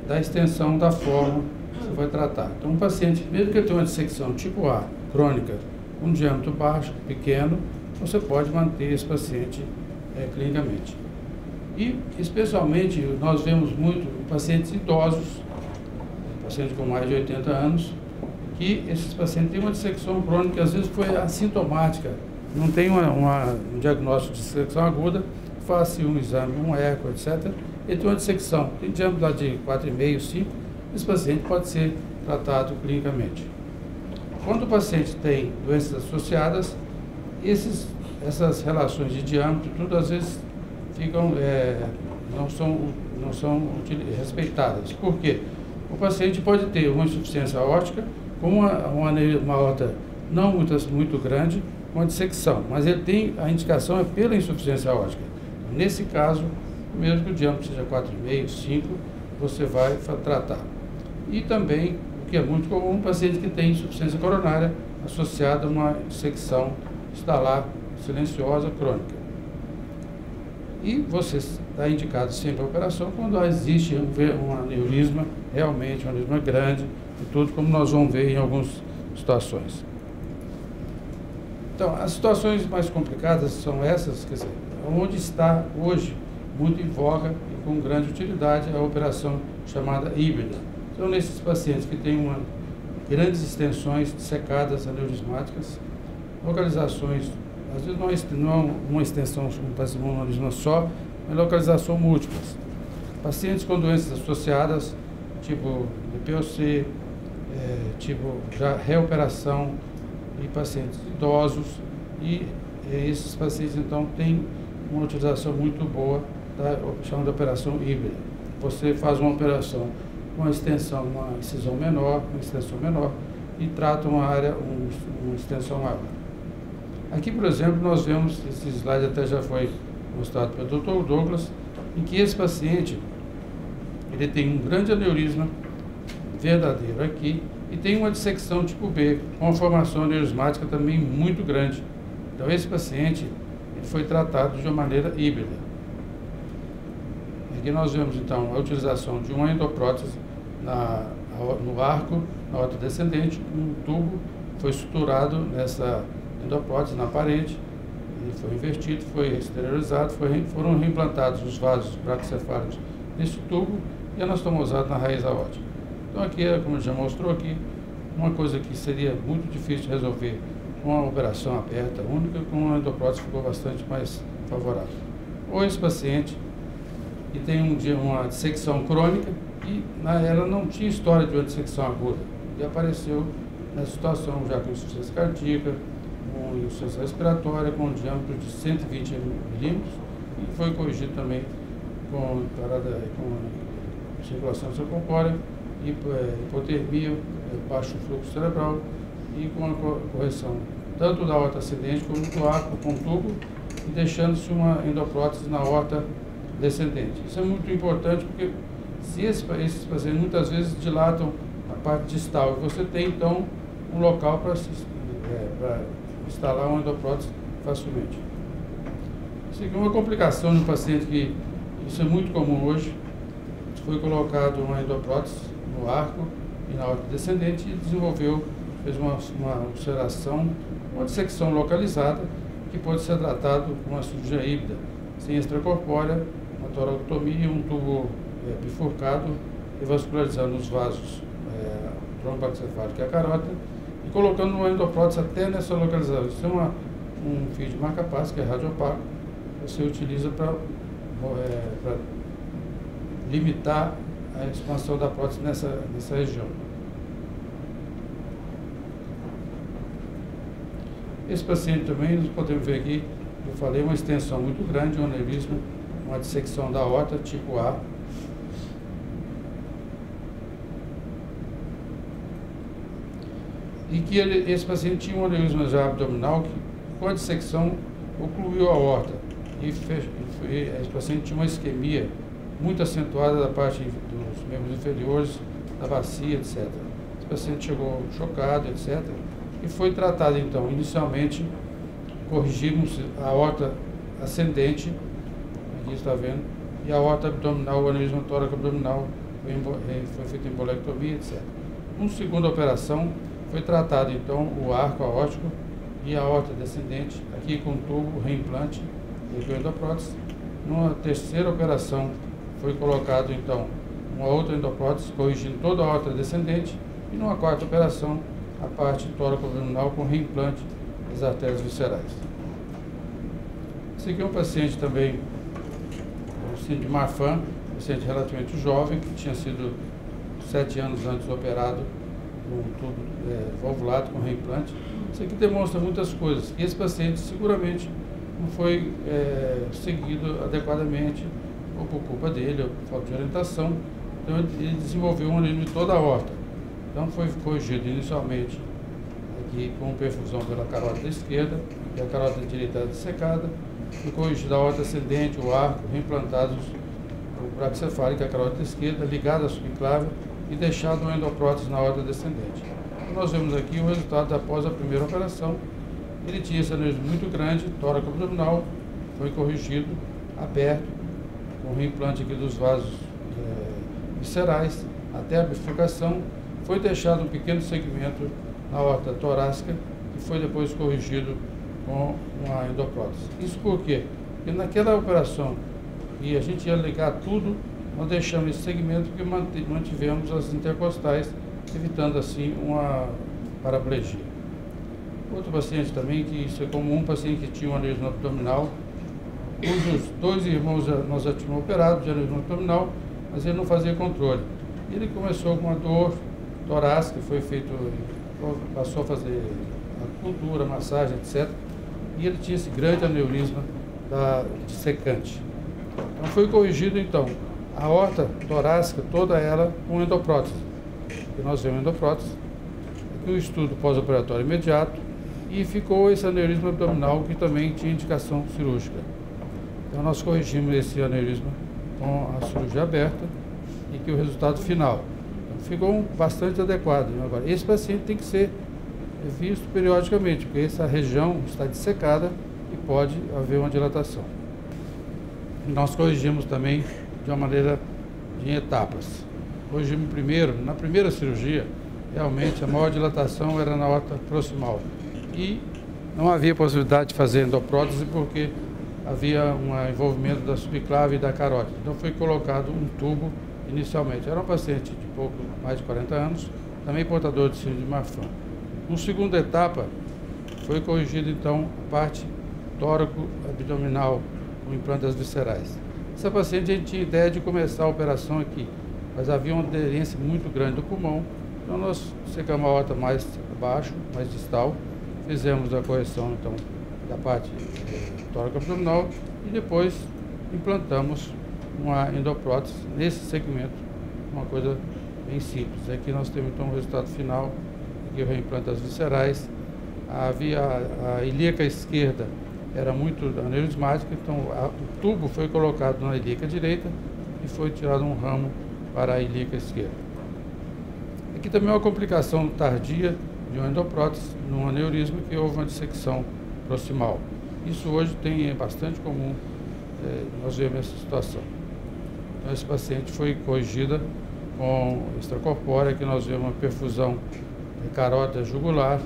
[SPEAKER 4] da extensão da forma que você vai tratar. Então, um paciente, mesmo que ele tenha uma dissecção tipo A, crônica, com diâmetro baixo, pequeno, você pode manter esse paciente clinicamente. E, especialmente, nós vemos muito pacientes idosos, pacientes com mais de 80 anos, que esses pacientes têm uma dissecção crônica que às vezes foi assintomática, não tem um diagnóstico de dissecção aguda, faz-se um exame, um eco, etc. Ele tem uma dissecção, tem diâmetro lá de 4,5, 5, esse paciente pode ser tratado clinicamente. Quando o paciente tem doenças associadas, essas relações de diâmetro, tudo às vezes ficam, não são respeitadas. Por quê? O paciente pode ter uma insuficiência aórtica, com uma aorta não muito grande, uma dissecção, mas ele tem, a indicação é pela insuficiência aórtica. Nesse caso, mesmo que o diâmetro seja 4,5, 5, você vai tratar. E também, o que é muito comum, um paciente que tem insuficiência coronária associada a uma dissecção estalar silenciosa crônica. E você está indicado sempre a operação quando existe um aneurisma, realmente um aneurisma grande, e tudo como nós vamos ver em algumas situações. Então, as situações mais complicadas são essas, quer dizer, onde está hoje muito em voga e com grande utilidade a operação chamada híbrida. São nesses pacientes que têm grandes extensões dissecadas aneurismáticas, localizações, às vezes não uma extensão, um aneurisma só, mas localização múltiplas. Pacientes com doenças associadas, tipo DPOC, tipo já reoperação, e pacientes idosos, e esses pacientes então têm uma utilização muito boa da chamada operação híbrida. Você faz uma operação com uma extensão, uma incisão menor, uma extensão menor, e trata uma área, uma extensão maior. Aqui, por exemplo, nós vemos, esse slide até já foi mostrado pelo Dr. Douglas, em que esse paciente, ele tem um grande aneurisma verdadeiro aqui, e tem uma dissecção tipo B, com uma formação aneurismática também muito grande. Então, esse paciente ele foi tratado de uma maneira híbrida. Aqui nós vemos, então, a utilização de uma endoprótese no arco, na aorta descendente, um tubo foi suturado nessa endoprótese na parede, ele foi invertido, foi exteriorizado, foram reimplantados os vasos braquicefálicos nesse tubo e anastomosado na raiz aórtica. Então aqui, como já mostrou aqui, uma coisa que seria muito difícil de resolver com uma operação aberta única, com uma endoprótese ficou bastante mais favorável. Ou esse paciente que tem uma dissecção crônica e ela não tinha história de uma dissecção aguda, e apareceu nessa situação já com insuficiência cardíaca, com insuficiência respiratória, com um diâmetro de 120 milímetros, e foi corrigido também com circulação extracorpórea, hipotermia, baixo fluxo cerebral e com a correção tanto da aorta ascendente como do arco com tubo e deixando-se uma endoprótese na aorta descendente. Isso é muito importante porque se esses pacientes muitas vezes dilatam a parte distal e você tem então um local para instalar uma endoprótese facilmente. Isso aqui é uma complicação de um paciente que, isso é muito comum hoje, foi colocado uma endoprótese no arco e na aorta descendente e fez uma ulceração, uma dissecção localizada que pode ser tratado com uma cirurgia híbrida, sem extracorpórea, uma toracotomia, um tubo bifurcado, revascularizando os vasos tromboencefálico e a carótida e colocando uma endoprótese até nessa localização. Isso é um fio de marca-passo, que é radiopaco, que você utiliza para limitar a expansão da prótese nessa região. Esse paciente também, nós podemos ver aqui, eu falei, uma extensão muito grande, um aneurisma, uma dissecção da aorta tipo A. E que esse paciente tinha um aneurisma já abdominal que, com a dissecção, ocluiu a aorta. E esse paciente tinha uma isquemia muito acentuada da parte dos membros inferiores, da bacia, etc. Esse paciente chegou chocado, etc. E foi tratado, então, inicialmente, corrigimos a aorta ascendente, aqui está vendo, e a aorta abdominal, o aneurisma tóraco-abdominal, foi feita embolectomia, etc. Uma segunda operação, foi tratado, então, o arco aórtico e a aorta descendente, aqui com tubo, reimplante e endoprótese. Numa terceira operação, foi colocado, então, uma outra endoprótese, corrigindo toda a aorta descendente, e numa quarta operação, a parte tóraco-abdominal com reimplante das artérias viscerais. Esse aqui é um paciente também, de Marfan, paciente relativamente jovem, que tinha sido 7 anos antes operado, com um tubo valvulado com reimplante. Isso aqui demonstra muitas coisas. E esse paciente seguramente não foi seguido adequadamente, ou por culpa dele, ou por falta de orientação. Então ele desenvolveu um aneurisma de toda a aorta. Então foi corrigido inicialmente aqui com perfusão pela carótida esquerda, e a carótida direita dissecada, e corrigido a aorta ascendente, o arco, reimplantados o braquicefálico, a carótida esquerda, ligada à subclávia e deixado uma endoprótese na aorta descendente. Então, nós vemos aqui o resultado após a primeira operação. Ele tinha esse aneurisma muito grande, tóraco abdominal, foi corrigido, aberto, com reimplante aqui dos vasos viscerais até a bifurcação. Foi deixado um pequeno segmento na aorta torácica e foi depois corrigido com uma endoprótese. Isso por quê? Porque naquela operação, e a gente ia ligar tudo, nós deixamos esse segmento porque mantivemos as intercostais, evitando assim uma paraplegia. Outro paciente também, que isso é comum, um paciente que tinha um aneurisma abdominal, cujos 2 irmãos nós já tínhamos operado de aneurisma abdominal, mas ele não fazia controle. Ele começou com uma dor torácica, passou a fazer acupuntura, massagem, etc. E ele tinha esse grande aneurisma dissecante. Então foi corrigido, então, a aorta torácica, toda ela com endoprótese. E nós vemos endoprótese, aqui um estudo pós-operatório imediato, e ficou esse aneurisma abdominal que também tinha indicação cirúrgica. Então nós corrigimos esse aneurisma com a cirurgia aberta e que o resultado final ficou bastante adequado. Agora, esse paciente tem que ser visto periodicamente, porque essa região está dissecada e pode haver uma dilatação. E nós corrigimos também de uma maneira em etapas. Corrigimos primeiro, na primeira cirurgia, realmente a maior dilatação era na aorta proximal. E não havia possibilidade de fazer endoprótese porque havia um envolvimento da subclave e da carótida. Então foi colocado um tubo inicialmente. Era um paciente de pouco mais de 40 anos, também portador de síndrome de Marfan. Na segunda etapa, foi corrigido então a parte tóraco-abdominal com implantes viscerais. Essa paciente a gente tinha ideia de começar a operação aqui, mas havia uma aderência muito grande do pulmão, então nós secamos a aorta mais abaixo, mais distal, fizemos a correção então da parte tóraco-abdominal e depois implantamos uma endoprótese nesse segmento, uma coisa bem simples. Aqui nós temos então o resultado final, aqui o reimplante das viscerais. A ilíaca esquerda era muito aneurismática, então o tubo foi colocado na ilíaca direita e foi tirado um ramo para a ilíaca esquerda. Aqui também é uma complicação tardia de uma endoprótese, num aneurisma que houve uma dissecção proximal. Isso hoje é bastante comum, nós vemos essa situação. Então, esse paciente foi corrigida com extracorpórea, que nós vemos uma perfusão carótida jugular,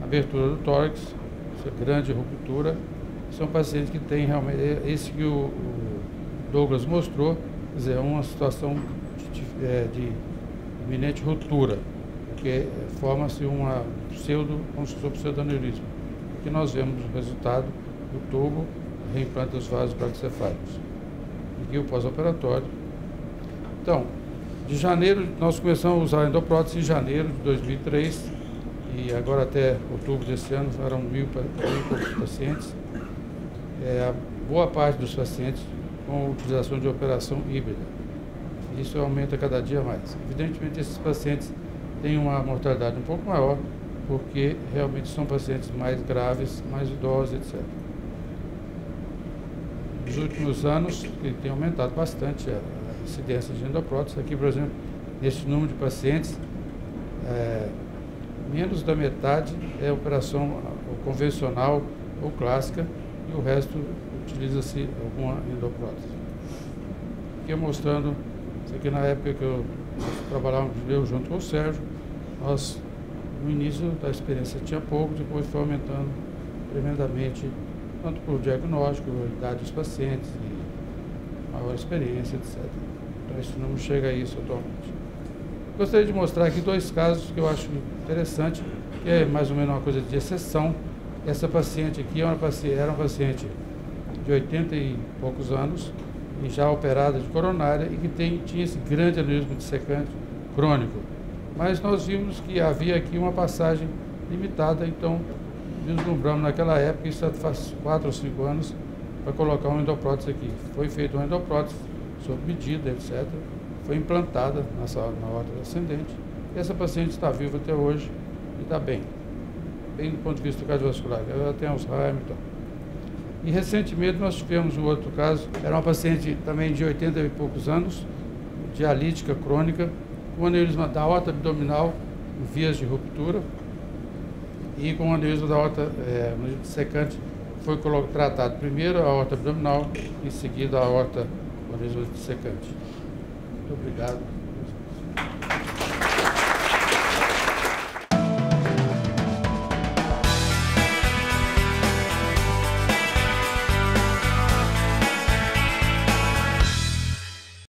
[SPEAKER 4] abertura do tórax, grande ruptura. São pacientes que têm realmente, esse que o Douglas mostrou, quer dizer, uma situação de iminente ruptura, porque forma-se uma como se fosse um pseudoneurismo. Aqui nós vemos o resultado do tubo, reimplante dos vasos braquicefálicos. Aqui o pós-operatório. Então, de janeiro, nós começamos a usar a endoprótese em janeiro de 2003 e agora até outubro desse ano foram 1.000 pacientes. A boa parte dos pacientes com utilização de operação híbrida. Isso aumenta cada dia mais. Evidentemente, esses pacientes têm uma mortalidade um pouco maior, porque realmente são pacientes mais graves, mais idosos, etc. Nos últimos anos, tem aumentado bastante a incidência de endoprótese. Aqui, por exemplo, nesse número de pacientes, menos da metade é operação convencional ou clássica e o resto utiliza-se alguma endoprótese. Aqui mostrando, isso aqui na época que eu junto com o Sérgio, nós no início da experiência tinha pouco, depois foi aumentando tremendamente, tanto por diagnóstico, idade dos pacientes, e maior experiência, etc. Então esse número chega a isso atualmente. Gostaria de mostrar aqui dois casos que eu acho interessante, que é mais ou menos uma coisa de exceção. Essa paciente aqui era uma paciente de 80 e poucos anos, e já operada de coronária, e que tinha esse grande aneurisma dissecante crônico. Mas nós vimos que havia aqui uma passagem limitada, então vislumbramos naquela época, isso faz 4 ou 5 anos, para colocar uma endoprótese aqui. Foi feita uma endoprótese sob medida, etc. Foi implantada na aorta ascendente. E essa paciente está viva até hoje e está bem do ponto de vista cardiovascular. Ela tem Alzheimer e tal. E recentemente nós tivemos um outro caso, era uma paciente também de 80 e poucos anos, dialítica crônica, com aneurisma da aorta abdominal em vias de ruptura e com aneurisma da aorta dissecante. Foi tratado primeiro a aorta abdominal, em seguida a aorta aneurisma dissecante. Muito obrigado.